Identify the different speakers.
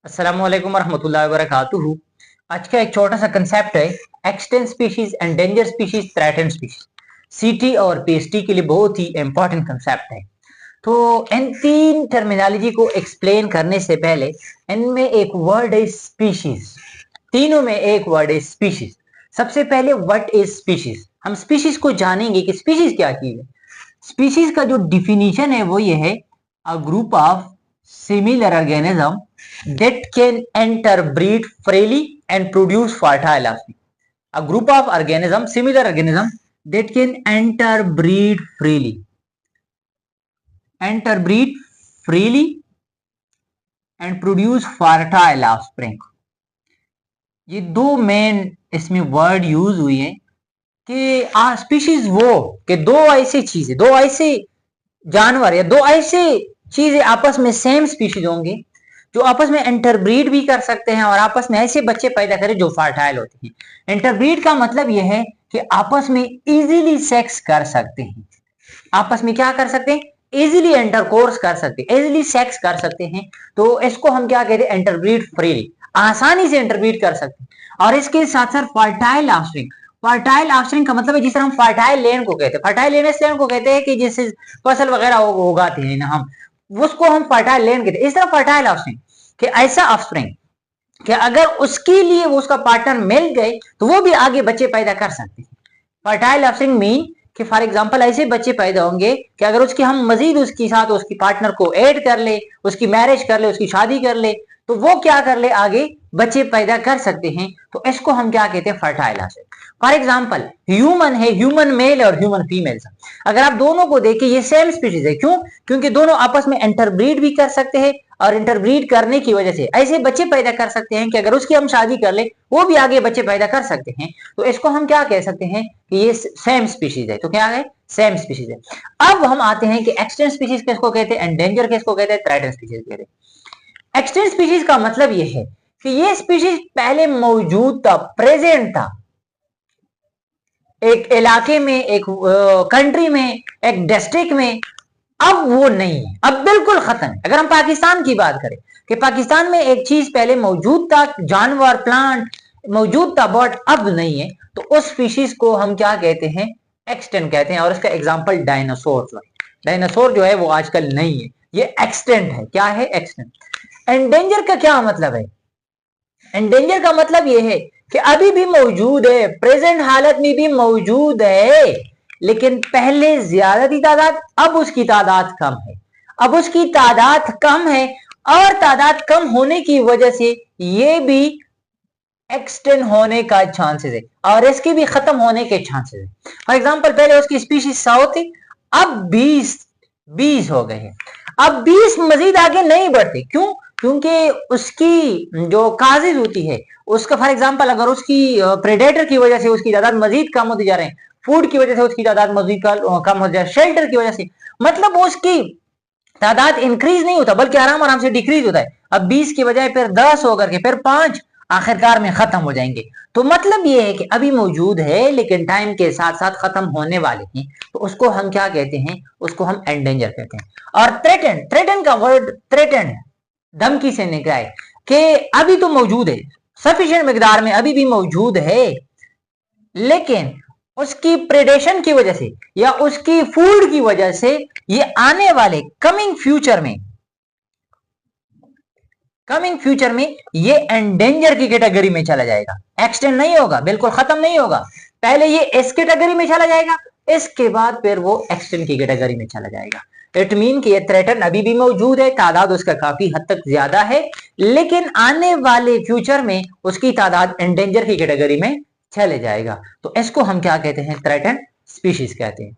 Speaker 1: अस्सलामुअलैकुम वरहमतुल्लाहि वबरकातुहू। आज का एक छोटा सा कंसेप्ट है extant species, endanger species, threatened species. सीटी और पीएचडी के लिए बहुत ही इंपॉर्टेंट कंसेप्ट है। तो इन तीन टर्मिनोलॉजी को एक्सप्लेन करने से पहले इनमें एक वर्ड है स्पीशीज। तीनों में एक वर्ड है स्पीशीज। सबसे पहले व्हाट इज स्पीशीज, हम स्पीशीज को जानेंगे कि स्पीशीज क्या चीज है। स्पीशीज का जो डिफिनीशन है वो ये है, a group of similar organism that can interbreed freely and produce fertile offspring. A group of organism, similar organism that can interbreed freely and produce fertile offspring. ये दो मेन इसमें वर्ड यूज हुई है कि स्पीशीज वो कि दो ऐसी चीजें, दो ऐसे जानवर या दो ऐसे चीजें आपस में सेम स्पीशीज होंगे जो आपस में इंटरब्रीड भी कर सकते हैं और आपस में ऐसे बच्चे पैदा करें जो फर्टाइल होते हैं। इंटरब्रीड का मतलब यह है कि आपस में इजीली सेक्स कर सकते हैं, आपस में क्या कर सकते हैं, इजीली इंटरकोर्स कर सकते हैं, इजीली सेक्स कर सकते हैं। तो इसको हम क्या कहते हैं, इंटरब्रीड फ्रीली, आसानी से इंटरब्रीड कर सकते हैं। और इसके साथ साथ फर्टाइल ऑफस्प्रिंग। फर्टाइल ऑफस्प्रिंग का मतलब है जिस तरह हम फर्टाइल लैंड को कहते हैं, फर्टाइल लैंड इस लैंड को कहते हैं कि जिससे फसल वगैरह उगाते हैं ना हम, उसको हम फर्टाइल लैंड कहते हैं। इस तरह फर्टाइल ऑफस्प्रिंग कि ऐसा ऑफस्प्रिंग कि अगर उसके लिए वो उसका पार्टनर मिल गए तो वो भी आगे बच्चे पैदा कर सकते हैं। फर्टाइल ऑफस्प्रिंग मीन कि फॉर एग्जांपल ऐसे बच्चे पैदा होंगे कि अगर उसकी हम मजीद उसके साथ उसकी पार्टनर को ऐड कर ले, उसकी मैरिज कर ले, उसकी शादी कर ले, तो वो क्या कर ले, आगे बच्चे पैदा कर सकते हैं। तो इसको हम क्या कहते हैं, fertile offspring. For example human है, ह्यूमन मेल और ह्यूमन फीमेल। अगर आप दोनों को देखें ये सेम स्पीशीज है। क्यों? क्योंकि दोनों आपस में इंटरब्रीड भी कर सकते हैं और इंटरब्रीड करने की वजह से ऐसे बच्चे पैदा कर सकते हैं कि अगर उसकी हम शादी कर ले वो भी आगे बच्चे पैदा कर सकते हैं। तो इसको हम क्या कह सकते हैं कि ये सेम स्पीशीज है। तो क्या है, सेम स्पीशीज है। अब हम आते हैं कि एक्सटेंट स्पीशीज किसको कहते हैं, एंडेंजर किसको कहते हैं, थ्रेटेंड स्पीशीज कहते हैं। एक्सटेंट स्पीशीज का मतलब ये है कि ये स्पीशीज पहले मौजूद था, प्रेजेंट था, एक इलाके में, एक कंट्री में, एक डिस्ट्रिक्ट में। अब वो नहीं है, अब बिल्कुल खत्म है। अगर हम पाकिस्तान की बात करें कि पाकिस्तान में एक चीज पहले मौजूद था, जानवर प्लांट मौजूद था, बट अब नहीं है, तो उस स्पीशीज को हम क्या कहते हैं, एक्सटेंट कहते हैं। और इसका एग्जांपल डायनासोर। डायनासोर जो है वो आजकल नहीं है, ये एक्सटेंट है। क्या है, एक्सटेंट। एंडेंजर का क्या मतलब है, एंडेंजर का मतलब ये है कि अभी भी मौजूद है, प्रेजेंट हालत में भी मौजूद है, लेकिन पहले ज्यादा थी तादाद, अब उसकी तादाद कम है। अब उसकी तादाद कम है और तादाद कम होने की वजह से ये भी एक्सटेंड होने का चांसेस है और इसके भी खत्म होने के चांसेस है। फॉर एग्जांपल पहले उसकी स्पीशीज 100 थी, अब 20 हो गए हैं। अब 20 मजीद आगे नहीं बढ़ते। क्यों? क्योंकि उसकी जो काजेज होती है उसका, फॉर एग्जांपल अगर उसकी प्रेडेटर की वजह से उसकी तादाद मजीद कम होती जा रहे हैं, फूड की वजह से उसकी तादाद मजीद कम हो जाए, शेल्टर की वजह से, मतलब उसकी तादाद इंक्रीज नहीं होता बल्कि आराम आराम से डिक्रीज होता है। अब 20 की बजाय फिर 10 होकर के फिर 5 आखिरकार में खत्म हो जाएंगे। तो मतलब ये है कि अभी मौजूद है लेकिन टाइम के साथ साथ खत्म होने वाले हैं। तो उसको हम क्या कहते हैं, उसको हम एंडेंजर कहते हैं। और थ्रेटेंड, थ्रेटेंड का वर्ड थ्रेटेंड है, धमकी से निकला है कि अभी तो मौजूद है, सफिशिएंट मिकदार में अभी भी मौजूद है, लेकिन उसकी प्रेडेशन की वजह से या उसकी फूड की वजह से ये आने वाले कमिंग फ्यूचर में ये एंडेंजर की कैटेगरी में चला जाएगा। एक्सटेंड नहीं होगा, बिल्कुल खत्म नहीं होगा। पहले ये इस कैटेगरी में चला जाएगा, इसके बाद फिर वो एक्सटेंड की कैटेगरी में चला जाएगा। इट मीन कि ये थ्रेटन अभी भी मौजूद है, तादाद उसका काफी हद तक ज्यादा है, लेकिन आने वाले फ्यूचर में उसकी तादाद एंडेंजर की कैटेगरी में चले जाएगा। तो इसको हम क्या कहते हैं, थ्रेटन स्पीशीज कहते हैं।